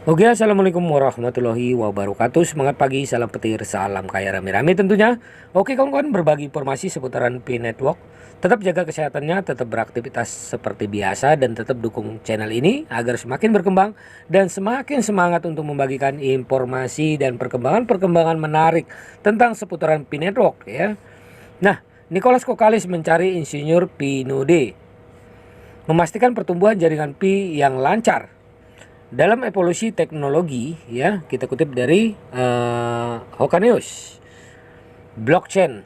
Oke, assalamualaikum warahmatullahi wabarakatuh. Semangat pagi, salam petir, salam kaya rame-rame tentunya. Oke kawan-kawan, berbagi informasi seputaran Pi Network. Tetap jaga kesehatannya, tetap beraktivitas seperti biasa, dan tetap dukung channel ini agar semakin berkembang dan semakin semangat untuk membagikan informasi dan perkembangan-perkembangan menarik tentang seputaran Pi Network ya. Nah, Nicholas Kokalis mencari insinyur Pi Node, memastikan pertumbuhan jaringan Pi yang lancar. Dalam evolusi teknologi ya, kita kutip dari Hokanews, blockchain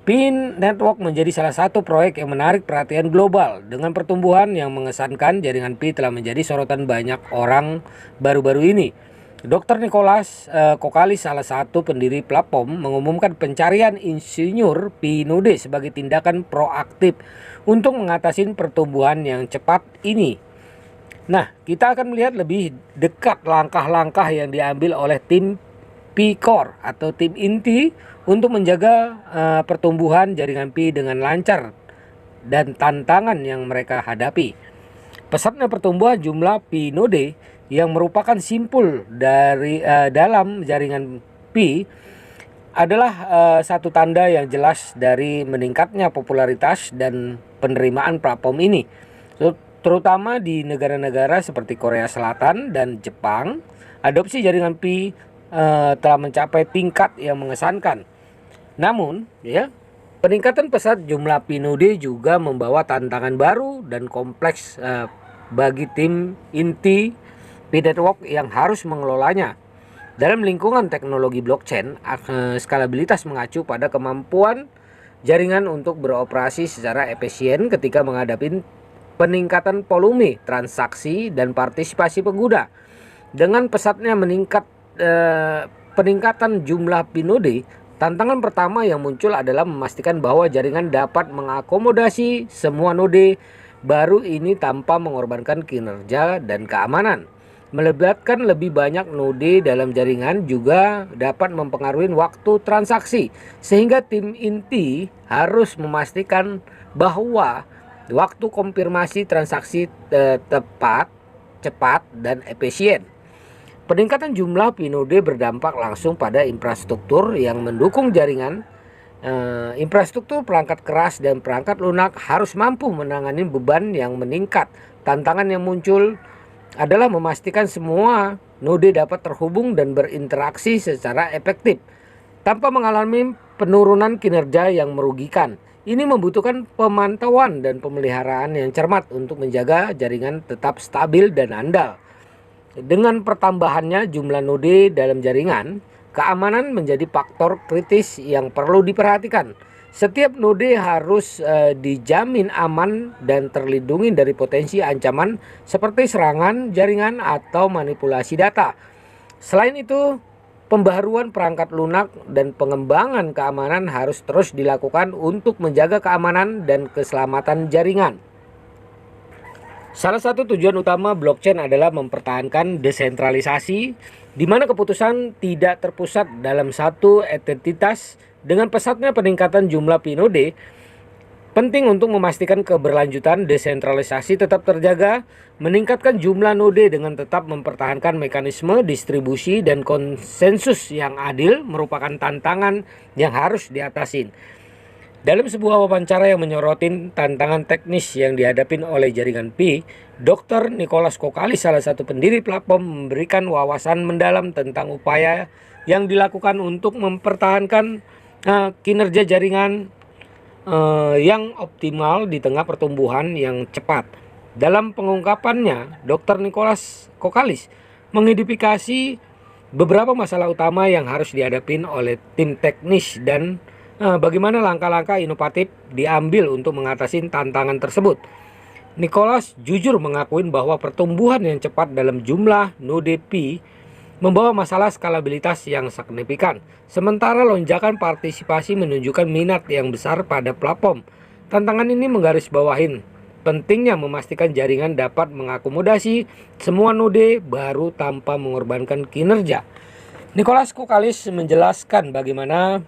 Pi Network menjadi salah satu proyek yang menarik perhatian global. Dengan pertumbuhan yang mengesankan, jaringan Pi telah menjadi sorotan banyak orang baru-baru ini. Dr. Nicholas Kokalis, salah satu pendiri platform, mengumumkan pencarian insinyur Pi Node sebagai tindakan proaktif untuk mengatasi pertumbuhan yang cepat ini. Nah, kita akan melihat lebih dekat langkah-langkah yang diambil oleh tim P-Core atau tim inti untuk menjaga pertumbuhan jaringan Pi dengan lancar dan tantangan yang mereka hadapi. Pesatnya pertumbuhan jumlah Pi node yang merupakan simpul dari dalam jaringan Pi adalah satu tanda yang jelas dari meningkatnya popularitas dan penerimaan platform ini, terutama di negara-negara seperti Korea Selatan dan Jepang. Adopsi jaringan Pi telah mencapai tingkat yang mengesankan. Namun, ya, peningkatan pesat jumlah Pi node juga membawa tantangan baru dan kompleks bagi tim inti Pi Network yang harus mengelolanya. Dalam lingkungan teknologi blockchain, skalabilitas mengacu pada kemampuan jaringan untuk beroperasi secara efisien ketika menghadapi peningkatan volume transaksi dan partisipasi pengguna. Dengan pesatnya peningkatan jumlah Pi node, tantangan pertama yang muncul adalah memastikan bahwa jaringan dapat mengakomodasi semua node baru ini tanpa mengorbankan kinerja dan keamanan. Melibatkan lebih banyak node dalam jaringan juga dapat mempengaruhi waktu transaksi, sehingga tim inti harus memastikan bahwa waktu konfirmasi transaksi tepat, cepat, dan efisien. Peningkatan jumlah Pi node berdampak langsung pada infrastruktur yang mendukung jaringan. Infrastruktur perangkat keras dan perangkat lunak harus mampu menangani beban yang meningkat. Tantangan yang muncul adalah memastikan semua node dapat terhubung dan berinteraksi secara efektif tanpa mengalami penurunan kinerja yang merugikan. Ini membutuhkan pemantauan dan pemeliharaan yang cermat untuk menjaga jaringan tetap stabil dan andal. Dengan pertambahannya jumlah node dalam jaringan, keamanan menjadi faktor kritis yang perlu diperhatikan. Setiap node harus dijamin aman dan terlindungi dari potensi ancaman seperti serangan jaringan atau manipulasi data. Selain itu, pembaharuan perangkat lunak dan pengembangan keamanan harus terus dilakukan untuk menjaga keamanan dan keselamatan jaringan. Salah satu tujuan utama blockchain adalah mempertahankan desentralisasi, di mana keputusan tidak terpusat dalam satu entitas. Dengan pesatnya peningkatan jumlah Pi node, penting untuk memastikan keberlanjutan desentralisasi tetap terjaga. Meningkatkan jumlah node dengan tetap mempertahankan mekanisme distribusi dan konsensus yang adil merupakan tantangan yang harus diatasi. Dalam sebuah wawancara yang menyorotin tantangan teknis yang dihadapi oleh jaringan Pi, Dr. Nicholas Kokalis, salah satu pendiri platform, memberikan wawasan mendalam tentang upaya yang dilakukan untuk mempertahankan kinerja jaringan yang optimal di tengah pertumbuhan yang cepat. Dalam pengungkapannya, Dr. Nicholas Kokalis mengidentifikasi beberapa masalah utama yang harus dihadapi oleh tim teknis dan bagaimana langkah-langkah inovatif diambil untuk mengatasi tantangan tersebut. Nicholas jujur mengakui bahwa pertumbuhan yang cepat dalam jumlah node Pi membawa masalah skalabilitas yang signifikan, sementara lonjakan partisipasi menunjukkan minat yang besar pada platform. Tantangan ini menggarisbawahi pentingnya memastikan jaringan dapat mengakomodasi semua node baru tanpa mengorbankan kinerja. Nicholas Kokalis menjelaskan bagaimana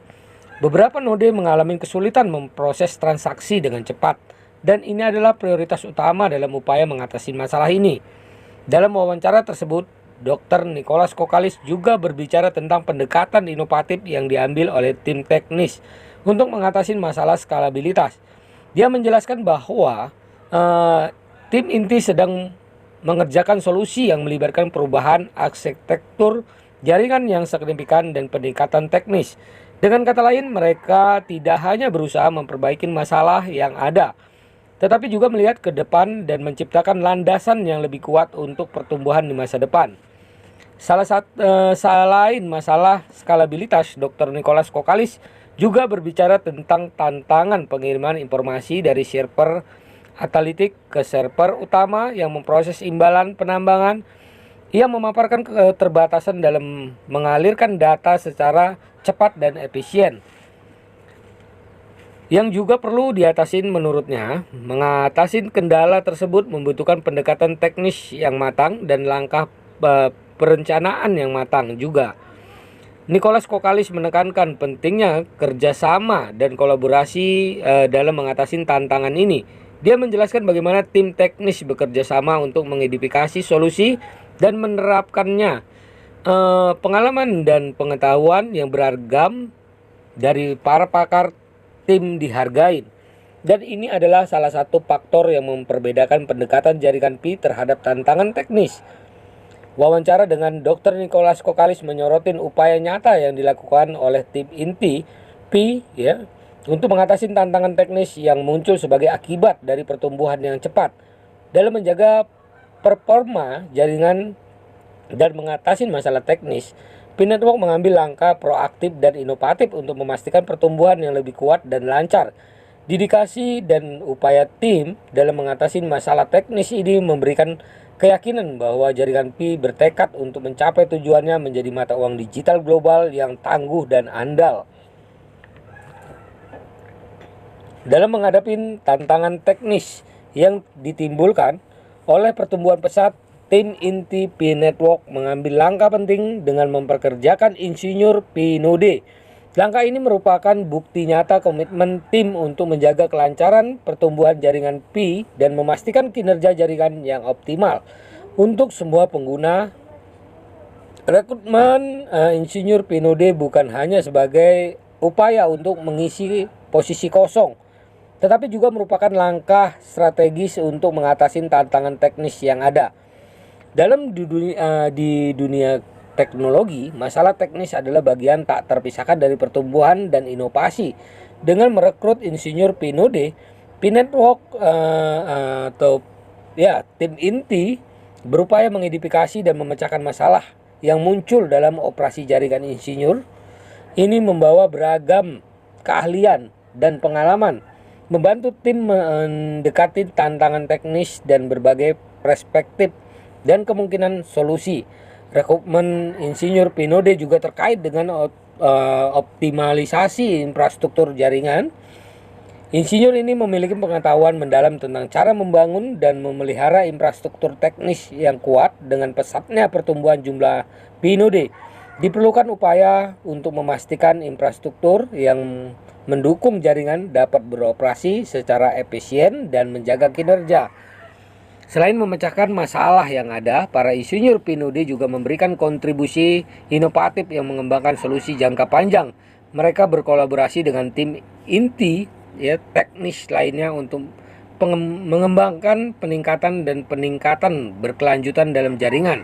beberapa node mengalami kesulitan memproses transaksi dengan cepat, dan ini adalah prioritas utama dalam upaya mengatasi masalah ini. Dalam wawancara tersebut, Dr. Nicholas Kokalis juga berbicara tentang pendekatan inovatif yang diambil oleh tim teknis untuk mengatasi masalah skalabilitas. Dia menjelaskan bahwa tim inti sedang mengerjakan solusi yang melibatkan perubahan arsitektur jaringan yang signifikan dan peningkatan teknis. Dengan kata lain, mereka tidak hanya berusaha memperbaiki masalah yang ada, tetapi juga melihat ke depan dan menciptakan landasan yang lebih kuat untuk pertumbuhan di masa depan. Selain masalah skalabilitas, Dr. Nicholas Kokalis juga berbicara tentang tantangan pengiriman informasi dari server analitik ke server utama yang memproses imbalan penambangan. Ia memaparkan keterbatasan dalam mengalirkan data secara cepat dan efisien. Yang juga perlu diatasin menurutnya, mengatasi kendala tersebut membutuhkan pendekatan teknis yang matang dan langkah perencanaan yang matang juga. Nicholas Kokalis menekankan pentingnya kerjasama dan kolaborasi dalam mengatasi tantangan ini. Dia menjelaskan bagaimana tim teknis bekerja sama untuk mengidentifikasi solusi dan menerapkannya. Pengalaman dan pengetahuan yang beragam dari para pakar tim dihargai. Dan ini adalah salah satu faktor yang memperbedakan pendekatan jaringan Pi terhadap tantangan teknis. Wawancara dengan Dr. Nicholas Kokalis menyorotin upaya nyata yang dilakukan oleh tim inti Pi untuk mengatasi tantangan teknis yang muncul sebagai akibat dari pertumbuhan yang cepat. Dalam menjaga performa jaringan dan mengatasi masalah teknis, Pi Network mengambil langkah proaktif dan inovatif untuk memastikan pertumbuhan yang lebih kuat dan lancar. Dedikasi dan upaya tim dalam mengatasi masalah teknis ini memberikan keyakinan bahwa jaringan Pi bertekad untuk mencapai tujuannya menjadi mata uang digital global yang tangguh dan andal. Dalam menghadapi tantangan teknis yang ditimbulkan oleh pertumbuhan pesat, tim inti Pi Network mengambil langkah penting dengan memperkerjakan insinyur Pi Node. Langkah ini merupakan bukti nyata komitmen tim untuk menjaga kelancaran pertumbuhan jaringan Pi dan memastikan kinerja jaringan yang optimal untuk semua pengguna. Rekrutmen insinyur Pi Node bukan hanya sebagai upaya untuk mengisi posisi kosong, tetapi juga merupakan langkah strategis untuk mengatasi tantangan teknis yang ada. Di dunia teknologi, masalah teknis adalah bagian tak terpisahkan dari pertumbuhan dan inovasi. Dengan merekrut insinyur Pi Node, Pi Network tim inti berupaya mengidentifikasi dan memecahkan masalah yang muncul dalam operasi jaringan insinyur. Ini membawa beragam keahlian dan pengalaman, membantu tim mendekati tantangan teknis dan berbagai perspektif dan kemungkinan solusi. Rekrutmen insinyur Pi Node juga terkait dengan optimalisasi infrastruktur jaringan. Insinyur ini memiliki pengetahuan mendalam tentang cara membangun dan memelihara infrastruktur teknis yang kuat. Dengan pesatnya pertumbuhan jumlah Pi Node, diperlukan upaya untuk memastikan infrastruktur yang mendukung jaringan dapat beroperasi secara efisien dan menjaga kinerja. Selain memecahkan masalah yang ada, para insinyur Pi Node juga memberikan kontribusi inovatif yang mengembangkan solusi jangka panjang. Mereka berkolaborasi dengan tim inti teknis lainnya untuk mengembangkan peningkatan berkelanjutan dalam jaringan.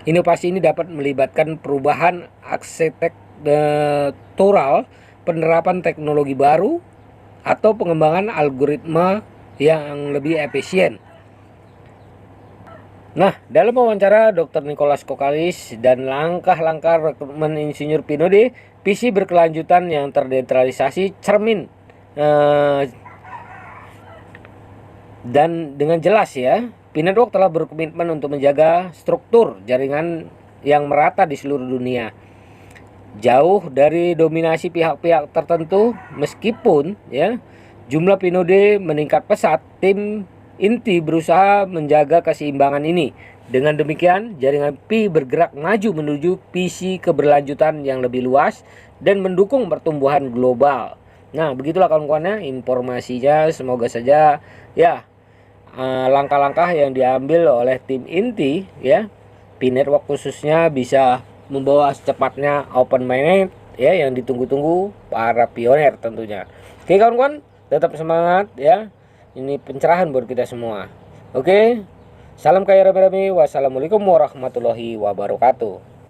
Inovasi ini dapat melibatkan perubahan arsitektural, penerapan teknologi baru, atau pengembangan algoritma yang lebih efisien. Nah, dalam wawancara Dr. Nicholas Kokalis dan langkah-langkah rekrutmen insinyur Pi Node, visi berkelanjutan yang terdesentralisasi cermin dan dengan jelas Pi Network telah berkomitmen untuk menjaga struktur jaringan yang merata di seluruh dunia. Jauh dari dominasi pihak-pihak tertentu, meskipun jumlah Pi Node meningkat pesat, tim inti berusaha menjaga keseimbangan ini. Dengan demikian, jaringan Pi bergerak maju menuju visi keberlanjutan yang lebih luas dan mendukung pertumbuhan global. Nah, begitulah kawan-kawannya informasinya. Semoga saja langkah-langkah yang diambil oleh tim inti Pi Network khususnya bisa membawa secepatnya open mainnet ya, yang ditunggu-tunggu para pioner tentunya. Oke kawan-kawan, tetap semangat ya. Ini pencerahan buat kita semua. Oke. Salam kaya rame-rame. Wassalamualaikum warahmatullahi wabarakatuh.